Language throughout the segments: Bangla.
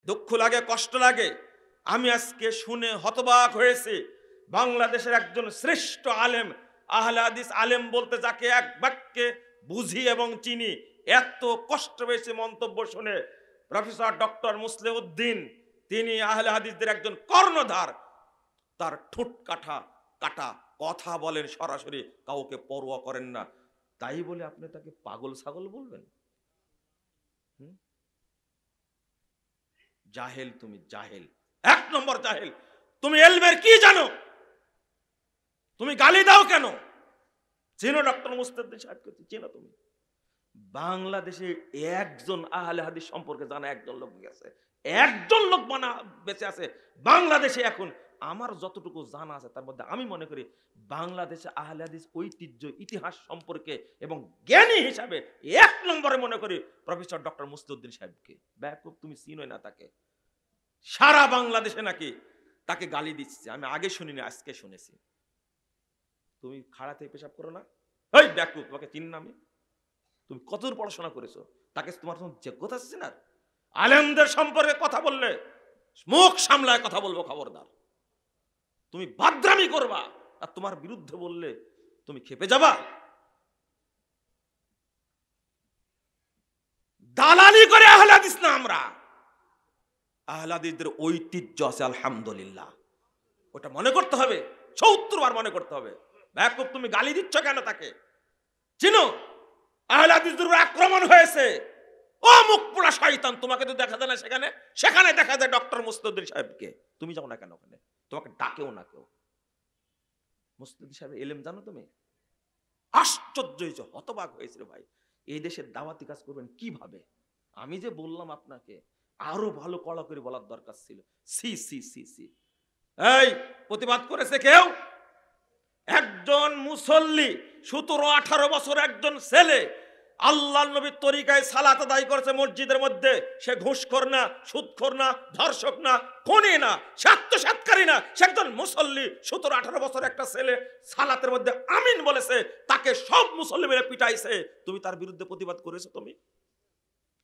দুঃখ লাগে, কষ্ট লাগে। আমি আজকে শুনে হতবাক হয়েছি, বাংলাদেশের একজন শ্রেষ্ঠ আলেম, আহলে হাদিস আলেম বলতে যাকে এক বাক্যে বুঝি এবং চিনি, এত কষ্ট পেয়েছে মন্তব্য শুনে। প্রফেসর ডক্টর মুসলিউদ্দিন, তিনি আহলে হাদিসদের একজন কর্ণধার। তার ঠোঁট কাটা কাটা কথা বলেন সরাসরি, কাউকে পরোয়া করেন না। তাই বলে আপনি তাকে পাগল ছাগল বলবেন? জাহেল, তুমি জাহেল, এক নম্বর জাহেল। তুমি এলমের কি জানো? তুমি গালি দাও কেন? চেনো ডক্টর মুস্তাফিজ সাহেবকে? চেনো তুমি? বাংলাদেশে একজন আহলে হাদিস সম্পর্কে জানা একজন লোক গেছে, একজন লোক বেঁচে আছে বাংলাদেশে এখন। আমার যতটুকু জানা আছে তার মধ্যে আমি মনে করি বাংলাদেশে আহলে হাদিস ঐতিহ্য ইতিহাস সম্পর্কে এবং জ্ঞানী হিসাবে এক নম্বরে মনে করি প্রফেসর ডক্টর মুস্তাফিজ সাহেবকে। ব্যাকুব, তুমি চিনোই না তাকে। সারা বাংলাদেশে নাকি তাকে গালি দিচ্ছে, আমি আগে শুনিনি, আজকে শুনেছি। তুমি খাড়াতে পেশাব করো না? ওই ব্যাকুব, তোমাকে চিনি না আমি? তুমি কতদূর পড়াশোনা করেছো? তাকে তোমার যোগ্যতা আছে না? আলেমদের সম্পর্কে কথা বললে মুখ সামলায় কথা বলবো, খবরদার। তুমি বাদরামি করবা আর তোমার বিরুদ্ধে বললে তুমি খেপে যাবা। দালালি করে আহলে হাদিস না আমরা। আহলে হাদিসদের ঐতিহ্য আছে আলহামদুলিল্লাহ, ওটা মনে করতে হবে, ৭০ বার মনে করতে হবে। ব্যাকুব, তুমি গালি দিচ্ছ কেন তাকে? চিনো আহলে হাদিসদের উপর আক্রমণ হয়েছে, ও মুখ পোড়া শয়তান, তোমাকে তো দেখা যায় না সেখানে? সেখানে দেখা যায় ডক্টর মুস্তাফিজ সাহেবকে। তুমি যাও না কেন ওখানে? তোমাকে ডাকেও না কেউ। মুস্তাফিজ সাহেব এলেম জানো তুমি? আশ্চর্য হয়েছে, হতবাক হয়েছিল ভাই। এই দেশের দাওয়াতি কাজ করবেন কিভাবে? আমি যে বললাম আপনাকে, আরো ভালো কড়া করে বলার দরকার ছিল। C C C C. এই প্রতিবাদ করেছে কেউ? একজন মুসল্লি, ১৭-১৮ বছর একজন ছেলে আল্লাহর নবীর তরিকায় সালাত আদায় করেছে মসজিদের মধ্যে। সে ঘুষখোর না, সুদখোর না, ধর্ষক না, খুনি না, স্বার্থসাৎকারী না, সে একজন মুসল্লি। ১৭-১৮ বছর একটা ছেলে সালাতের মধ্যে আমিন বলেছে, তাকে সব মুসল্লি মিলে পিটাইছে। তুমি তার বিরুদ্ধে প্রতিবাদ করেছো? তুমি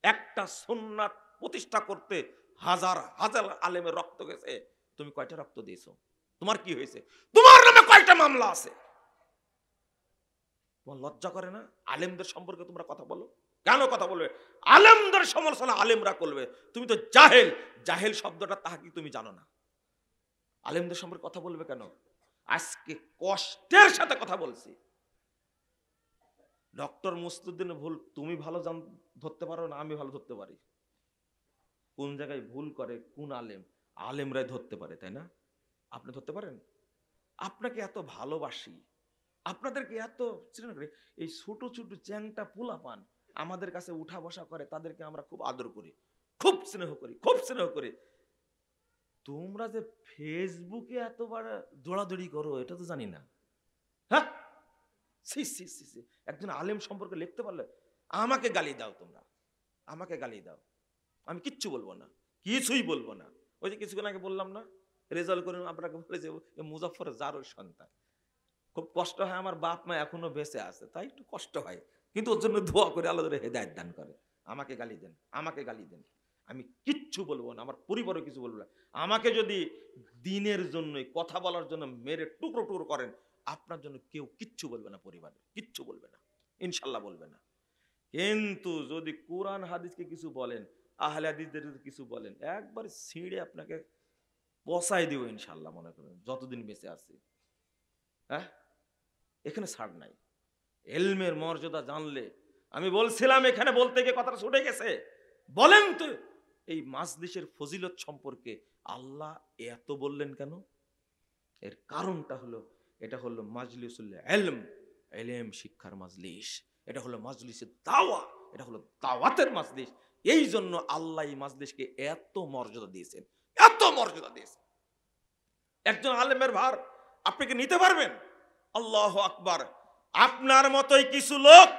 একটা সুন্নাত প্রতিষ্ঠা করতে হাজার হাজার আলেমের রক্ত গেছে, তুমি কয়টা রক্ত দিয়েছো? তোমার কি হয়েছে? তোমার নামে কয়টা মামলা আছে? তোমার লজ্জা করে না? আলেমদের সম্পর্কে তোমরা কথা বলো কেন? কথা বলবে আলেমদের সমালোচনা আলেমরা করবে। তুমি তো জাহেল। জাহেল শব্দটা তাহা কি তুমি জানো না? আলেমদের সম্পর্কে কথা বলবে কেন? আজকে কষ্টের সাথে কথা বলছি। ডক্টর মুস্তাফিজের ভুল তুমি ভালো ধরতে পারো না, আমি ভালো ধরতে পারি। কোন জায়গায় ভুল করে কোন আলেম, আলেমরাই ধরতে পারে, তাই না? আপনি ধরতে পারেন? আপনাকে এত ভালোবাসি, আপনাদেরকে এত স্নেহ করি, এই ছোট ছোট চ্যাংটা পোলা পান আমাদের কাছে উঠা বসা করে, তাদেরকে আমরা খুব আদর করি, খুব স্নেহ করি, খুব স্নেহ করি। তোমরা যে ফেসবুকে এতবার দৌড়াদৌড়ি করো এটা তো জানি না। হ্যাঁ, একজন আলেম সম্পর্কে লিখতে পারলে আমাকে গালি দাও, তোমরা আমাকে গালি দাও, আমি কিচ্ছু বলবো না, কিছুই বলবো না। ওই যে কিছুক্ষণ আগে বললাম না, রেজাল্ট করে আপনাকে বলে যে মুজাফফর জারুর সন্তান। খুব কষ্ট হয়, আমার বাপ মা এখনো বেঁচে আছে তাই একটু কষ্ট হয়, কিন্তু ওর জন্য দোয়া করে আল্লাহ হেদায়েত দান করে। আমাকে গালি দেন, আমাকে গালি দেন, আমি কিচ্ছু বলবো না, আমার পরিবারও কিছু বলবো না। আমাকে যদি দিনের জন্য কথা বলার জন্য মেরে টুকরো টুকরো করেন, আপনার জন্য কেউ কিচ্ছু বলবে না, পরিবারে কিচ্ছু বলবে না, ইনশাল্লাহ বলবে না। কিন্তু যদি কোরআন হাদিসকে কিছু বলেন, আহলে হাদিসদের যদি কিছু বলেন, একবার ছিঁড়ে আপনাকে পচাই দিব ইনশাল্লাহ, মনে করেন যতদিন বেঁচে আছি। হ্যাঁ, এখানে ছাড় নাই। এলমের মর্যাদা জানলে, আমি বলছিলাম এখানে বলতে গিয়ে কথাটা ছুটে গেছে। বলেন তো এই মাজলিসের ফজিলত সম্পর্কে আল্লাহ এত বললেন কেন? এর কারণটা হলো, এটা হলো মাজলিসুল ইলম, ইলম শিক্ষার মাজলিস। এটা হলো মাজলিসের দাওয়া, এটা হলো দাওয়াতের মাজলিস। এই জন্য আল্লাহ এই মাজলিসকে এত মর্যাদা দিয়েছেন, এত মর্যাদা দিয়েছেন। একজন আলেমের ভার আপনি কি নিতে পারবেন? আল্লাহু আকবার। আপনার মতোই কিছু লোক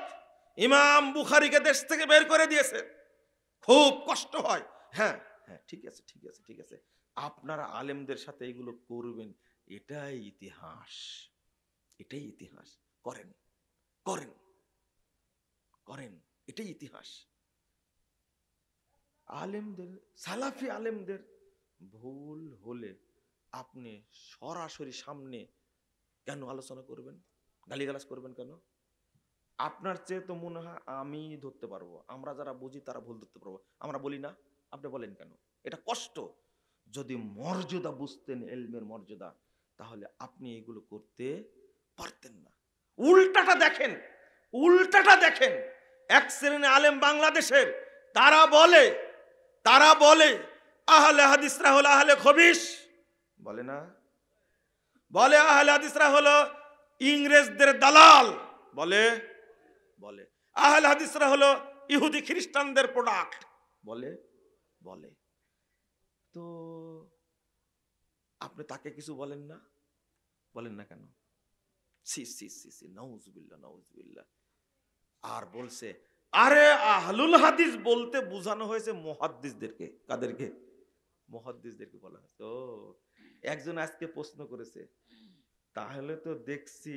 ইমাম বুখারীকে দেশ থেকে বের করে দিয়েছে, খুব কষ্ট হয়। হ্যাঁ হ্যাঁ, ঠিক আছে ঠিক আছে ঠিক আছে, আপনারা আলেমদের সাথে এগুলো করবেন, এটাই ইতিহাস, এটাই ইতিহাস। করেন করেন করেন, এটাই ইতিহাস। আলেমদের, সালাফি আলেমদের ভুল হলে আপনি সরাসরি সামনে কেন আলোচনা করবেন, গালিগালাজ করবেন কেন? আপনার চেয়ে তো মনে হয় আমি ধরতে পারবো, আমরা যারা বুঝি তারা ভুল ধরতে পারবো, আমরা বলি না, আপনি বলেন কেন? এটা কষ্ট। যদি মর্যাদা বুঝতেন, এলমের মর্যাদা, তাহলে আপনি এগুলো করতে পারতেন না। উল্টাটা দেখেন, উল্টাটা দেখেন। এক শ্রেণী আলেম বাংলাদেশের, তারা বলে আহলে হাদিসরা হলো আহলে খবিশ, বলে না? বলে আহলে হাদিসরা হলো ইংরেজদের দালাল, বলে আহলে হাদিসরা হলো ইহুদি খ্রিস্টানদের প্রোডাক্ট, বলে। তো আপনি তাকে কিছু বলেন না কেন? সি সি সি সি, নাউজুবিল্লাহ। আর বলছে আরে আহলুল হাদিস বলতে বোঝানো হয়েছে মুহাদ্দিসদেরকে। কাদেরকে? মুহাদ্দিসদেরকে বলা হয়েছে। তো একজন আজকে প্রশ্ন করেছে, তাহলে তো দেখছি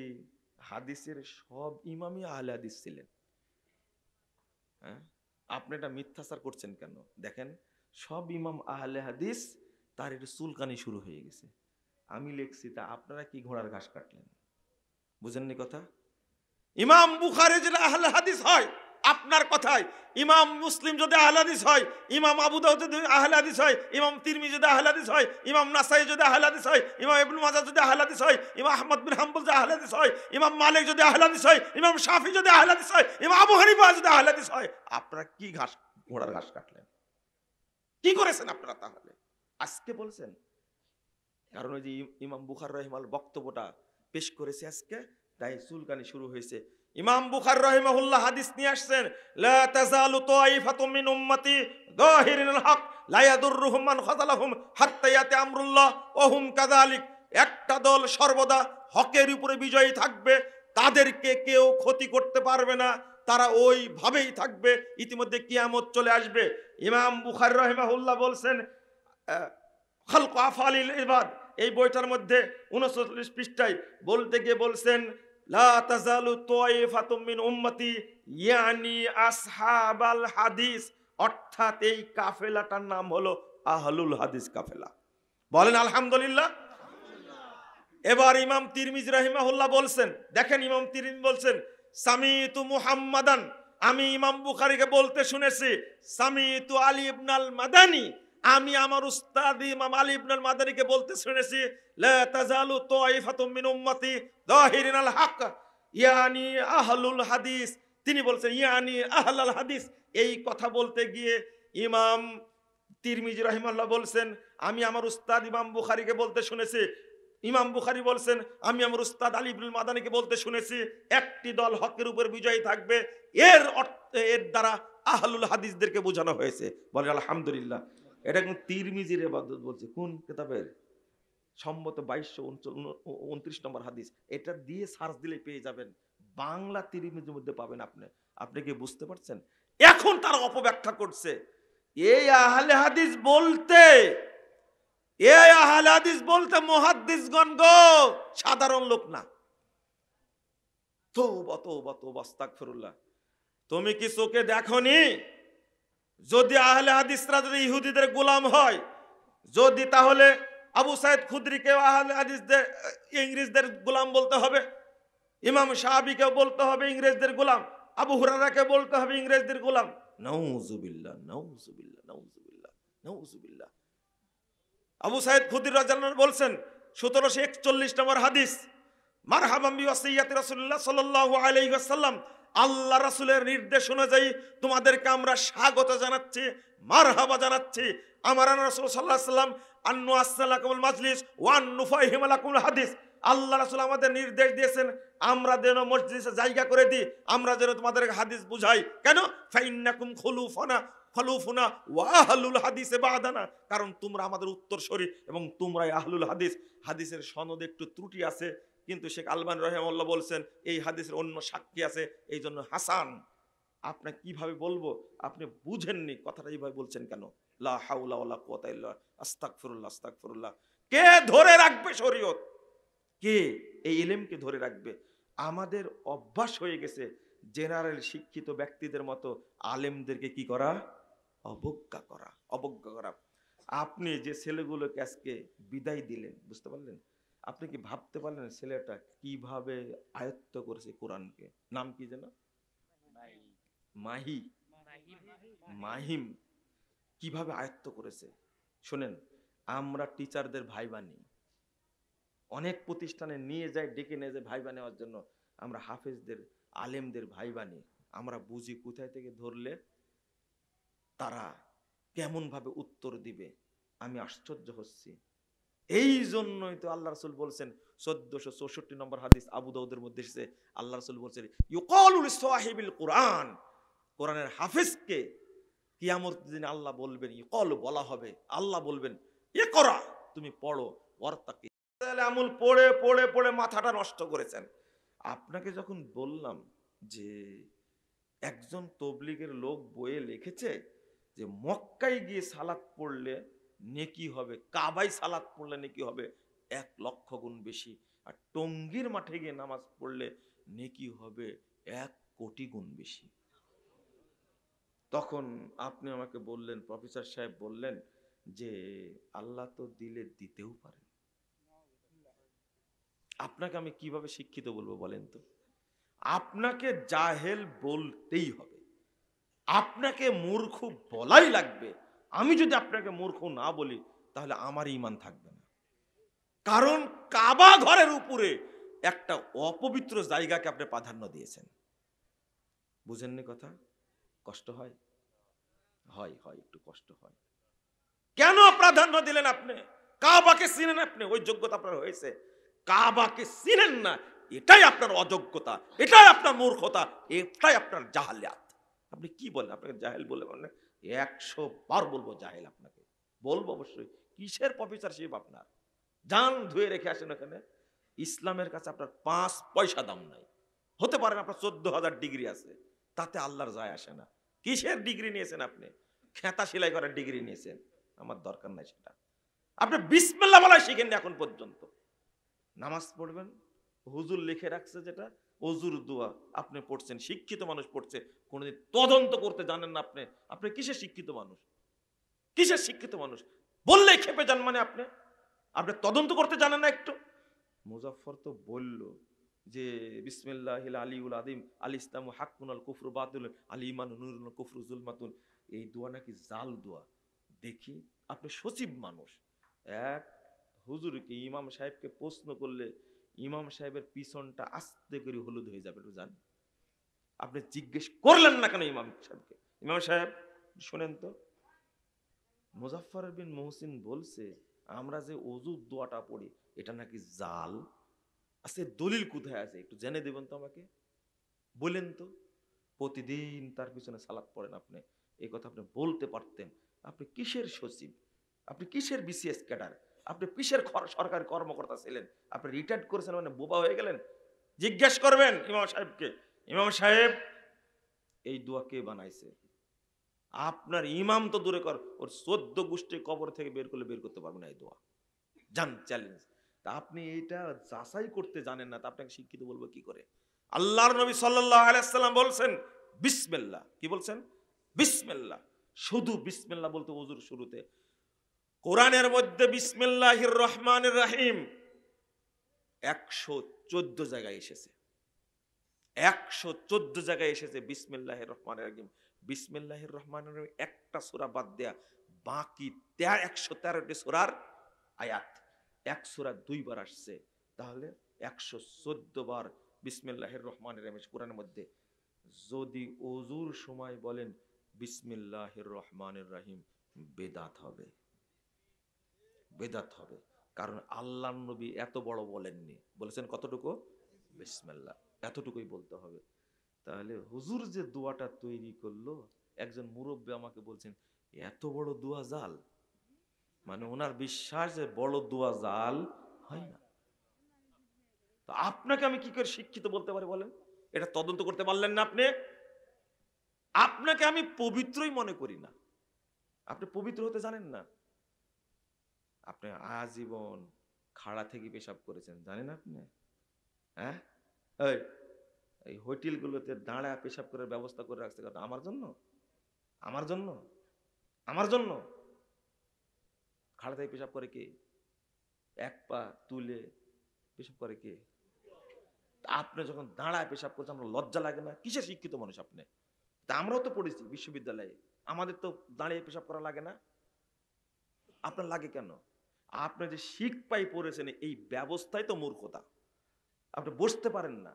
হাদিসের সব ইমামই আহলে হাদিস ছিলেন, হ্যাঁ? আপনি এটা মিথ্যাচার করছেন কেন? দেখেন, সব ইমাম আহলে হাদিস, তার একটু চুলকানি শুরু হয়ে গেছে। আমি লিখছি, তা আপনারা কি ঘোড়ার ঘাস কাটলেন? বুঝেননি কথা? ইমাম বুখারী যদি আহলে হাদিস হয় আপনার কথায়, ইমাম মুসলিম যদি আহলে হাদিস হয়, ইমাম আবু দাউদ যদি আহলে হাদিস হয়, ইমাম তিরমিজি যদি আহলে হাদিস হয়, ইমাম নাসাই যদি আহলে হাদিস হয়, ইমাম ইবনে মাজাহ যদি আহলে হাদিস হয়, ইমাম আহমদ বিন হাম্বল যদি আহলে হাদিস হয়, ইমাম মালিক যদি আহলে হাদিস হয়, ইমাম শাফি যদি আহলে হাদিস হয়, ইমাম আবু হানিফা যদি আহলে হাদিস হয়, আপনারা কি ঘোড়ার ঘাস কাটলেন? কি করেছেন আপনারা তাহলে? আজকে বলছেন কারণ ওই যে ইমাম বুখারী রাহিমাহুল্লাহ বক্তব্যটা পেশ করেছে আজকে, তাই চুলকানি শুরু হয়েছে। ইমাম বুখারী রাহিমাহুল্লাহ হাদিস নিয়ে আসছেন, লা তাযালু তাইফাতুম মিন উম্মতি যাহিরিনাল হক লা ইয়াদুররুহুম মান খাযালাহুম হাত্তা ইয়াতি আমরুল্লাহ ওয়া হুম কাযালিক। একটা দল সর্বদা হকের উপরে বিজয়ী থাকবে, তাদেরকে কেউ ক্ষতি করতে পারবে না, তারা ওইভাবেই থাকবে, ইতিমধ্যে কিয়ামত চলে আসবে। ইমাম বুখারী রাহিমাহুল্লাহ বলছেন খালকু আফআলিল ইবাদ, এই বইটার মধ্যে 39 পৃষ্ঠায় বলতে গিয়ে বলছেন, লা তাযালু তাইফাতুম মিন উম্মতি ইয়ানি আসহাবাল হাদিস, অর্থাৎ এই কাফেলাটার নাম হলো আহলুল হাদিস কাফেলা। বলেন আলহামদুলিল্লাহ। এবার ইমাম তিরমিজি রাহিমাহুল্লাহ বলছেন, দেখেন ইমাম তিরমিজি বলছেন, সামিতু মুহাম্মাদান, আমি ইমাম বুখারীকে বলতে শুনেছি, সামিতু আলী ইবনাল মাদানী, আমি আমার উস্তাদ ইমাম আলী ইবনুল মাদানীকে বলতে শুনেছি, লা তাযালু তাইফাতুম মিন উম্মতি যাহিরিনাল হক ইয়ানি আহলুল হাদিস। তিনি বলছেন ইয়ানি আহলাল হাদিস। এই কথা বলতে গিয়ে ইমাম তিরমিজি রাহিমাহুল্লাহ বলছেন, আমি আমার উস্তাদ ইমাম বুখারীকে বলতে শুনেছি, ইমাম বুখারী বলছেন আমি আমার উস্তাদ আলী ইবনুল মাদানীকে বলতে শুনেছি, একটি দল হকের উপর বিজয়ী থাকবে, এর দ্বারা আহলুল হাদিসদেরকে বোঝানো হয়েছে। বলেন আলহামদুলিল্লাহ। এটা কোন তিরমিজির ইবাদত বলছে, কোন কিতাবের? সম্মত 2229 নম্বর হাদিস। এটা দিয়ে সার্চ দিলে পেয়ে যাবেন, বাংলা তিরমিজির মধ্যে পাবেন। আপনি কি বুঝতে পারছেন? এখন তারা অপব্যাখ্যা করছে, এই আহলে হাদিস বলতে মুহাদ্দিসগণ গো সাধারণ লোক না। তওবা তওবা তওবা আস্তাগফিরুল্লাহ। তুমি কি চোখে দেখোনি? যদি আহলে হাদিসরা যদি ইহুদিদের গোলাম হয়, যদি, তাহলে আবু সাইদ খুদরিকে আহলে হাদিসদের ইংরেজদের গোলাম বলতে হবে, ইমাম শাফিকে বলতে হবে ইংরেজদের গোলাম, আবু হুরায়রাকে বলতে হবে ইংরেজদের গোলাম। নাউজুবিল্লাহ নাউজুবিল্লাহ নাউজুবিল্লাহ নাউজুবিল্লাহ। আবু সাইদ খুদরি রাদিয়াল্লাহু আনহু বলছেন 1741 নম্বর হাদিস, মারহাবাম বিওয়াসিয়াতি রাসূলুল্লাহ সাল্লাল্লাহু আলাইহি ওয়াসাল্লাম, আল্লাহ রাসূলের নির্দেশ অনুযায়ী তোমাদেরকে আমরা স্বাগত জানাচ্ছি, মারহাবা জানাচ্ছি। আমার রাসূল সাল্লাল্লাহু আলাইহি ওয়াসাল্লাম আন্নু আসসালাকুল মাজলিস ওয়া আন্নুফাহিমালাকুল হাদিস, আল্লাহ রাসূল আমাদের নির্দেশ দিয়েছেন আমরা যেন মজলিসে জায়গা করে দিই, আমরা যেন তোমাদের হাদিস বুঝাই। কেন? ফাইন্নাকুম খুলুফুনা ওয়া আহলুল হাদিসে বাদানা, কারণ তোমরা আমাদের উত্তরসূরি এবং তোমরাই আহলুল হাদিস। হাদিসের সনদে একটু ত্রুটি আছে, কিন্তু শেখ আলবানী রাহিমাহুল্লাহ বলছেন এই হাদিসের অন্য সাক্ষী আছে, এই জন্য হাসান। আপনি কিভাবে বলবো? আপনি বুঝেননি কথাটা, এইভাবে বলছেন কেন? লা হাওলা ওয়ালা কুওয়াতা ইল্লা আস্তাগফিরুল্লাহ আস্তাগফিরুল্লাহ। কে ধরে রাখবে শরীয়ত? কে এই ইলমকে ধরে রাখবে? আমাদের অভ্যাস হয়ে গেছে জেনারেল শিক্ষিত ব্যক্তিদের মতো আলেমদেরকে কি করা? অবজ্ঞা করা। আপনি যে ছেলেগুলোকে আজকে বিদায় দিলেন, বুঝতে পারলেন? আপনি কি ভাবতে পারলেন ছেলেটা কিভাবে আয়ত্ত করেছে কোরআনকে? নাম কি যেন? মাহি, মাহিম। কিভাবে আয়ত্ত করেছে শোনেন, আমরা টিচারদের ভাই বানি, অনেক প্রতিষ্ঠানে নিয়ে যায়, ডেকে নিয়ে যায় ভাই বানানোর জন্য। আমরা হাফেজদের, আলেমদের ভাই বানি। আমরা বুঝি কোথায় থেকে ধরলে তারা কেমন ভাবে উত্তর দিবে। আমি আশ্চর্য হচ্ছি। এই জন্যই তো আল্লাহ রাসূল বলছেন, 1464 নম্বর হাদিস আবু দাউদের মধ্যে এসেছে, আল্লাহ রাসূল বলছেন ইউকালু লিসাহিবিল কুরআন, কোরআনের হাফেজকে কিয়ামতের দিন আল্লাহ বলবেন, ইকল বলা হবে, আল্লাহ বলবেন ইকরা, তুমি পড়ো, ওয়ারতাকি। আমল পড়ে পড়ে পড়ে মাথাটা নষ্ট করেছেন। আপনাকে যখন বললাম যে একজন তবলিগের লোক বইয়ে লিখেছে যে মক্কায় গিয়ে সালাত পড়লে নেকি হবে, কাবায় সালাত পড়লে নেকি হবে 1,00,000 গুণ বেশি, আর টঙ্গীর মাঠে গিয়ে নামাজ পড়লে নেকি হবে 1,000,000 গুণ বেশি। তখন আপনি আমাকে বললেন, প্রফেসর সাহেব বললেন যে আল্লাহ তো দিলে দিতেও পারেন। আপনাকে আমি কিভাবে শিক্ষিত বলবো বলেন তো? আপনাকে জাহেল বলতেই হবে, আপনাকে মূর্খ বলাই লাগবে। আমি যদি আপনাকে মূর্খ না বলি তাহলে আমার ঈমান থাকবে না। কারণ কাবা ঘরের উপরে একটা অপবিত্র জায়গাকে আপনি প্রাধান্য দিয়েছেন। বুঝেননি কথা? কষ্ট হয়? হয়, একটু কষ্ট হয়। কেন প্রাধান্য দিলেন আপনি? কাবাকে চিনেন আপনি? ওই যোগ্যতা আপনার হয়েছে। কাবাকে চিনেন না, এটাই আপনার অযোগ্যতা, এটাই আপনার মূর্খতা, এটাই আপনার জাহালিয়াত। আপনি কি বলেন? আপনাকে জাহেল বলে মানে 100 বার বলবো জাহেল আপনাকে, বলবো অবশ্যই। কিসের প্রফেসরশিপ আপনার? জান ধুয়ে রেখে আসেন ওখানে। ইসলামের কাছে আপনার 5 পয়সা দাম নাই। হতে পারেন আপনার 14,000 ডিগ্রি আছে, তাতে আল্লাহর যায় আসে না। কিসের ডিগ্রি নিয়েছেন আপনি? খেতা সেলাই করার ডিগ্রি নিয়েছেন, আমার দরকার নাই সেটা। আপনি বিসমিল্লাহ বলা শিখেননি এখন পর্যন্ত। নামাজ পড়বেন, হুজুর লিখে রাখছে যেটা অজুর দোয়া, আপনি পড়ছেন, শিক্ষিত মানুষ পড়ছে, কোনোদিন তদন্ত করতে জানেন না আপনি। আপনি কিসের শিক্ষিত মানুষ? কিসের শিক্ষিত মানুষ? বললেই খেপে যান মানে আপনি তদন্ত করতে জানেন না একটু? মুজাফফর তো বলল যে বিসমিল্লাহিল আলিউল আযীম আল ইসলামু হাক্কুন আল কুফরু বাতিল আল ঈমানু নূরুল কুফরু যুলমাতুন। এই দোয়া নাকি জাল দোয়া। দেখি, আপনি সচিব মানুষ, এক হুজুরকে, ইমাম সাহেবকে প্রশ্ন করলে ইমাম সাহেবের পিছনটা আস্তে করে হলুদ হয়ে যাবে, একটু জান। আপনি জিজ্ঞেস করলেন না কেন ইমাম সাহেবকে? ইমাম সাহেব শুনেন তো, মুজাফফর বিন মুহসিন বলছে আমরা যে ওযুর দোয়াটা পড়ি এটা নাকি জাল। আজকে দলিল কোথায় আছে একটু জেনে দেবেন তো আমাকে, বলেন তো। প্রতিদিন তার পিছনে সালাত পড়েন আপনি, এই কথা আপনি বলতে পারতেন। আপনি কিসের সচিব? আপনি কিসের বিসিএস ক্যাডার? আপনি কিসের সরকারি কর্মকর্তা ছিলেন? আপনি রিটায়ার্ড করেছেন মানে বোবা হয়ে গেলেন? জিজ্ঞেস করবেন ইমাম সাহেবকে, ইমাম সাহেব এই দোয়া কে বানাইছে? আপনার ইমাম তো দূরে কর, ওর 14 গোষ্ঠী কবর থেকে বের করলে বের করতে পারবে না এই দোয়া। জান, চ্যালেঞ্জ। তা আপনি এইটা যাচাই করতে জানেন না, তা আপনাকে শিক্ষিত বলবো কি করে? আল্লাহর নবী সাল্লাল্লাহু আলাইহি ওয়াসাল্লাম বলছেন বিসমিল্লাহ। কি বলছেন? বিসমিল্লাহ। শুধু বিসমিল্লাহ বলতে ওযুর শুরুতে। কোরআনের মধ্যে বিসমিল্লাহির রহমানির রহিম 114 জায়গায় এসেছে। 114 জায়গায় এসেছে বিসমিল্লাহির রহমানির রহিম। বিসমিল্লাহির রহমানির রহিম একটা সূরা বাদ দেয়া বাকি 113টি সূরার আয়াত। এক সূরা 2 বার আসছে, তাহলে 114 বার বিসমিল্লাহির রহমানির রহিম কোরআনের মধ্যে। যদি ওযুর সময় বলেন বিসমিল্লাহির রহমানির রহিম, বেদাত হবে, বেদাত হবে। কারণ আল্লাহর নবী এত বড় বলেননি, বলেছেন কতটুকু? বিসমিল্লাহ, এতটুকুই বলতে হবে। তাহলে হুজুর যে দোয়াটা তৈরি করলো, একজন মুরব্বী আমাকে বলছেন এত বড় দোয়া জাল, মানে ওনার বিশ্বাস যে বড় দোয়া জাল হয় না। তো আপনাকে আমি কি করে শিক্ষিত বলতে পারি বলেন? এটা তদন্ত করতে পারলেন না আপনি? আপনাকে আমি পবিত্রই মনে করি না। আপনি পবিত্র হতে জানেন না। আপনি আজীবন খাড়া থেকে পেশাব করেছেন, জানেন আপনি? হ্যাঁ, এই হোটেলগুলোতে দাঁড়া পেশাব করার ব্যবস্থা করে রাখছে আমার জন্য, আমার জন্য। আমার জন্য? খাড়াতাই পেশাব করে কে? এক পা তুলে পেশাব করে কে? আপনি যখন দাঁড়ায় পেশাব করছেন, আমরা লজ্জা লাগে না? কিসের শিক্ষিত মানুষ আপনি? তা আমরাও তো পড়েছি বিশ্ববিদ্যালয়ে, আমাদের তো দাঁড়িয়ে পেশাব করা লাগে না? আপনার লাগে কেন? আপনি যে শিখ পাই পড়েছেন, এই ব্যবস্থায় তো মূর্খতা। আপনি বসতে পারেন না,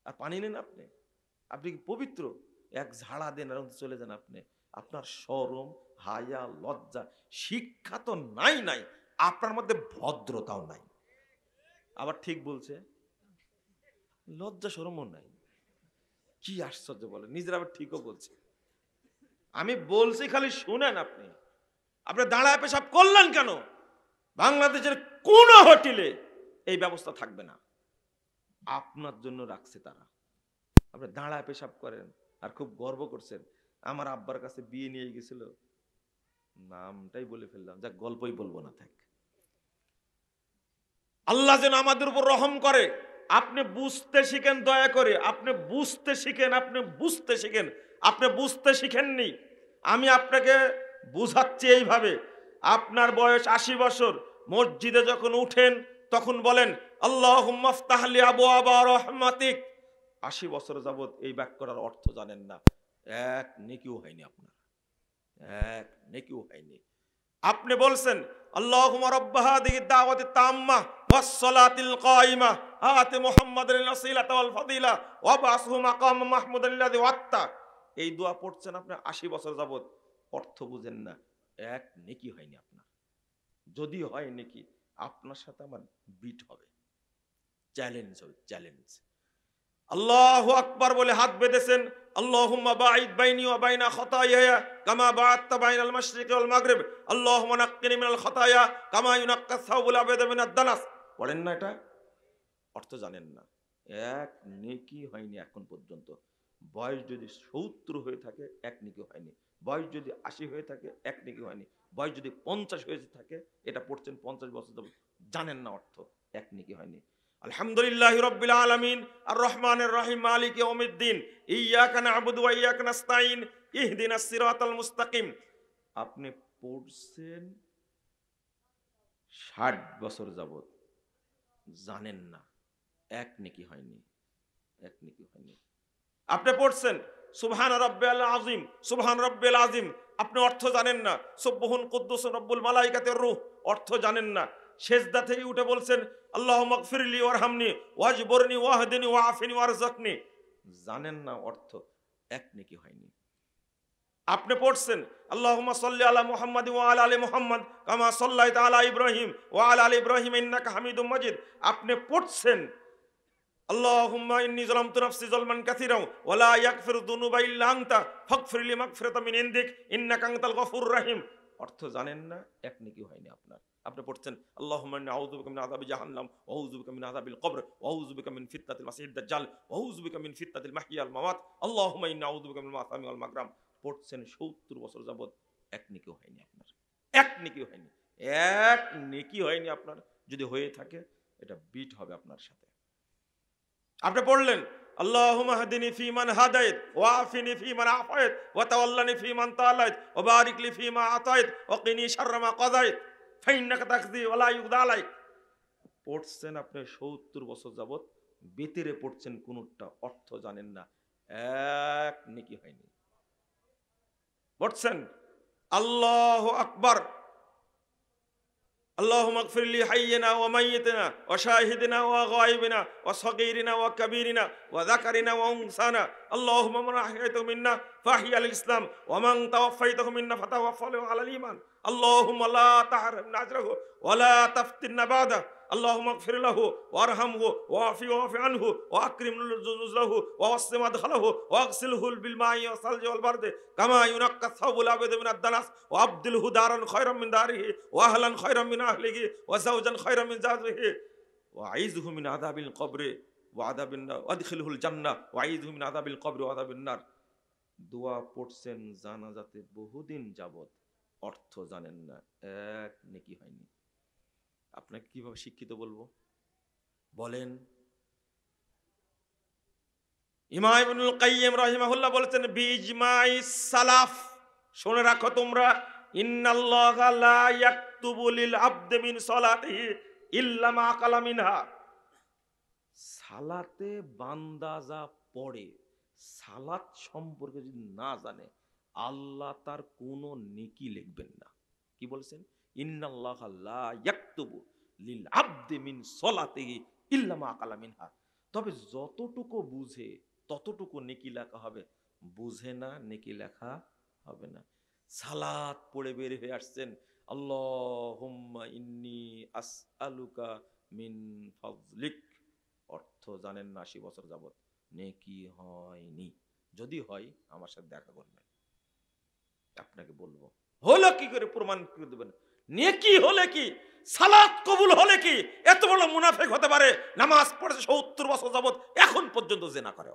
আর পানি নেন আপনি? আপনি কি পবিত্র? এক ঝাড়া দেন আর চলে যান আপনি। আপনার শরম, হায়া, লজ্জা, শিক্ষা তো নাই নাই, আপনার মধ্যে ভদ্রতাও নাই। আবার ঠিক বলছে, লজ্জা শরমও নাই। কি আশ্চর্য বলে, নিজের আবার ঠিকও বলছে। আমি বলছি, খালি শুনেন। আপনি আপনি দাঁড়ায় পেশাব করলেন কেন? বাংলাদেশের কোন হোটেলে এই ব্যবস্থা থাকবে না, আপনার জন্য রাখছে তারা। আপনি দাঁড়ায় পেশাব করেন আর খুব গর্ব করছেন। আমার আব্বার কাছে বিয়ে নিয়ে গেছিল, নামটাই বলে ফেললাম, যা গল্পই বলবো না, থাক। আল্লাহ যেন আমাদের উপর রহম করে। আপনি বুঝতে শিখেন, দয়া করে আপনি বুঝতে শিখেন, আপনি বুঝতে শিখেন। আপনি বুঝতে শিখেননি, আমি আপনাকে বুঝাচ্ছি এইভাবে। আপনার বয়স 80 বছর, মসজিদে যখন উঠেন তখন বলেন আল্লাহুম্মা ফতাহলি আবওয়াবা রাহমাতিক। 80 বছর যাবত এই বাক্যটার অর্থ জানেন না, এক নেকিও হয়নি আপনার, এক নেকিও হয়নি। আপনি বলছেন আল্লাহুম্মা রাব্বা হাযিহি দাওয়াতি তাম্মা ওয়াস সালাতিল কায়িমা আতি মুহাম্মাদাল ওয়াসিলাতা ওয়াল ফাদিলা ওয়া বাসহু মাকাম মাহমুদাল্লাযী ওয়াত্তা। এই দোয়া পড়ছেন আপনি 80 বছর যাবত, অর্থ বুঝেন না, এক নেকি হয়নি আপনার। যদি হয় নেকি, আপনার সাথে আমার বিট হবে, চ্যালেঞ্জ হবে, চ্যালেঞ্জ। আল্লাহু আকবার বলে হাত বেঁধেছেন, আল্লাহুম্মা বাঈদ বাইনি ওয়া বাইনা খাতায়ায়া কামা বা'আদতা বাইনাল মাশরিকি ওয়াল মাগরিব, আল্লাহুম্মা নাক্কিনি মিনাল খাতায়া কামা ইউনাক্কাস সাওবুল আবিদ মিনাদ দানাস। পড়েন না? এটা অর্থ জানেন না, এক নেকি হয়নি এখন পর্যন্ত। বয়স যদি 70 হয়ে থাকে, এক নেকি হয়নি। বয়স যদি 80 হয়ে থাকে, এক নেকি হয়নি। বয়স যদি 50 হয়ে থাকে, এটা পড়ছেন 50 বছর যাবত, জানেন না অর্থ, এক নেকি হয়নি। আলহামদুলিল্লাহি রাব্বিল আলামিন আর রহমানির রহিম মালিকি ইয়াউমিদ্দিন ইয়্যাকা না'বুদু ওয়া ইয়্যাকা নাস্তাঈন ইহদিনাস সিরাতাল মুস্তাকিম। আপনি পড়ছেন 60 বছর যাবত, জানেন না, এক নেকি হয়নি, এক নেকি হয়নি। আপনি পড়ছেন সুবহান রাব্বিয়াল আযীম, সুবহান রাব্বিয়াল আযীম, আপনি অর্থ জানেন না। সুবহুন কুদ্দুস রব্বুল মালাইকাতির রূহ, অর্থ জানেন না। সেজদা থেকে উঠে বলছেন আল্লাহুম্মা গফিরলি ওয়ারহামনি ওয়াজবুরনি ওয়াহদিনি ওয়াআফিনি ওয়ারযাকনি, জানেন না অর্থ, এক নেকি হয়নি। আপনি পড়ছেন আল্লাহুম্মা সাল্লি আলা মুহাম্মাদ ওয়া আলা আলি মুহাম্মাদ কামা সাল্লাইতা আলা ইব্রাহিম ওয়া আলা আলি ইব্রাহিম ইন্নাকা হামিদুম মাজিদ। আপনি পড়ছেন আল্লাহুম্মা ইন্নী যালামতু নাফসি যালমান কাসীরা ওয়া লা ইয়াগফিরু যুনুবা ইল্লা আনতা ফাগফিরলি মাগফিরাতাম মিন ইনদিক ইন্নাকা আনতাল গফুরুর রহিম। অর্থ জানেন না, এক নেকি হয়নি আপনার। আপনি পড়ছেন আল্লাহুম্মা ইন্নী আউযু বিকা মিন আযাবি জাহান্নাম ওয়া আউযু বিকা মিন আযাবিল কবর ওয়া আউযু বিকা মিন ফিতনাতিল মাসিহিদ দাজ্জাল ওয়া আউযু বিকা মিন ফিতনাতিল মাহইয়া ওয়াল মামাত আল্লাহুম্মা ইন্নী আউযু বিকা মিনাল মাসামি ওয়াল মাগরাম। পড়ছেন 70 বছর যাবত, এক নেকিও হয়নি আপনার, এক নেকিও হয়নি, এক নেকি হয়নি আপনার। যদি হয়ে থাকে, এটা বিট হবে আপনার সাথে। আপনি পড়লেন আল্লাহুম্মা হদিনি ফীমান হাদাইত ওয়া আফিনি ফীমান আফাইত ওয়া তাওয়াল্লানি ফীমান তাওয়াল্লাইত ওয়া বারিক লি ফীমা আতাইত ওয়া কিনি শাররা মা কাযাইত ফাইন্নাকা তাকযি ওয়া লা ইউকযা আলাইক। পড়ছেন আপনি 70 বছর যাবত, বেতেরে পড়ছেন, কোনটা অর্থ জানেন না, এক নেকি হয়নি। পড়ছেন আল্লাহু আকবার, اللهم اغفر لي حينا وميتنا وشاهدنا وغائبنا وصغيرنا وكبيرنا وذكرنا وانثانا اللهم من احييته منا فاحيا الاسلام ومن توفيته منا فتوفه على الايمان اللهم لا تحرمنا اجره ولا تفتنا بعده اللهم اغفر له وارحمه واعف عنه واكرم نزله ووسع مدخله واغسله بالماء والثلج والبرد كما ينقى الثوب الابيض من الدنس وابدله دارا خيرا من داره واهلا خيرا من اهله وزوجا خيرا من زوجه واعيذه من عذاب القبر وعذاب النار وادخله الجنه واعيذه من عذاب القبر وعذاب النار। দোয়া পড়ছেন জানাজাতে বহুদিন যাবত, অর্থ জানেন না, এক নেকি হয়নি। আপনাকে কিভাবে শিক্ষিত বলবো বলেন? ইমাম ইবনুল কাইয়িম রাহিমাহুল্লাহ বলেছেন বিইজমাইস সালাফ শুনে রাখো তোমরা, ইন্নাল্লাহা লা ইয়াকতুবু লিল আবদি মিন সালাতিহি ইল্লা মা আকালা মিনহা। সালাতে বান্দা যা পড়ে, সালাত সম্পর্কে যদি না জানে, আল্লাহ তার কোনো নেকি লিখবেন না। কি বলছেন? ইন্নাল্লাহা লা ইয়াকতুবু লিল আবদি মিন সালাতিহি ইল্লা মা আকালা মিনহা। তবে যতটুকু বুঝে ততটুকু নেকি লেখা হবে, বুঝে না নেকি লেখা হবে না। সালাত পড়ে বের হয়ে আসছেন, আল্লাহুম্মা ইন্নী আসআলুকা মিন ফাজলিক, অর্থ জানেন না ৮০ বছর যাবত, নেকি হয়নি। যদি হয় আমার সাথে দেখা করবেন, আপনাকে বলবো হলো কি করে প্রমাণ করে দেবেন। নেকি হলে কি, সালাত কবুল হলে কি এত বড় মুনাফিক হতে পারে? নামাজ পড়েছে ৭০ বছর যাবত, এখন পর্যন্ত জিনা করে।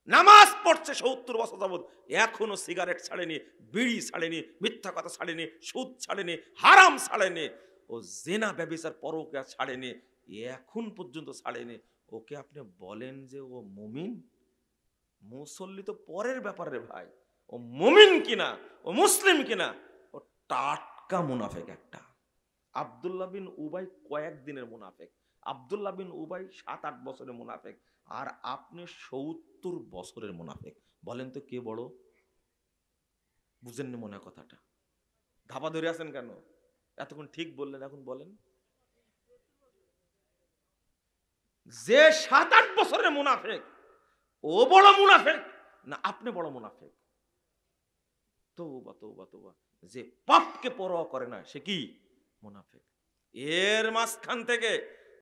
নামাজ পড়ছে ৭০ বছর যাবত, এখনো সিগারেট ছাড়েনি, বিড়ি ছাড়েনি, মিথ্যা কথা ছাড়েনি, সুদ ছাড়েনি, হারাম ছাড়েনি, ও জিনা ব্যভিচার পরকীয়া ছাড়েনি, এখন পর্যন্ত ছাড়েনি। ওকে আপনি বলেন যে ও মুমিন? মুসল্লি তো পরের ব্যাপারে ভাই, ও মুমিন কিনা, ও মুসলিম কিনা, ও টাটকা মুনাফেক একটা। আব্দুল্লাহ বিন উবাই কয়েকদিনের মুনাফেক, আব্দুল্লাহ বিন উবাই ৭-৮ বছরের মুনাফেক, আর আপনি ৭০ বছরের মুনাফেক। বলেন তো কে বড়? বুঝেননি মনে হয় কথাটা? ধাপা ধরে আছেন কেন? এতক্ষণ ঠিক বললেন, এখন বলেন। যে ৭-৮ বছরের মুনাফেক, ও বড় মুনাফেক না আপনি বড় মুনাফেক? তওবা তওবা তওবা। যে পাপকে পরোয়া করে না সে কি মুনাফেক? এর মাঝখান থেকে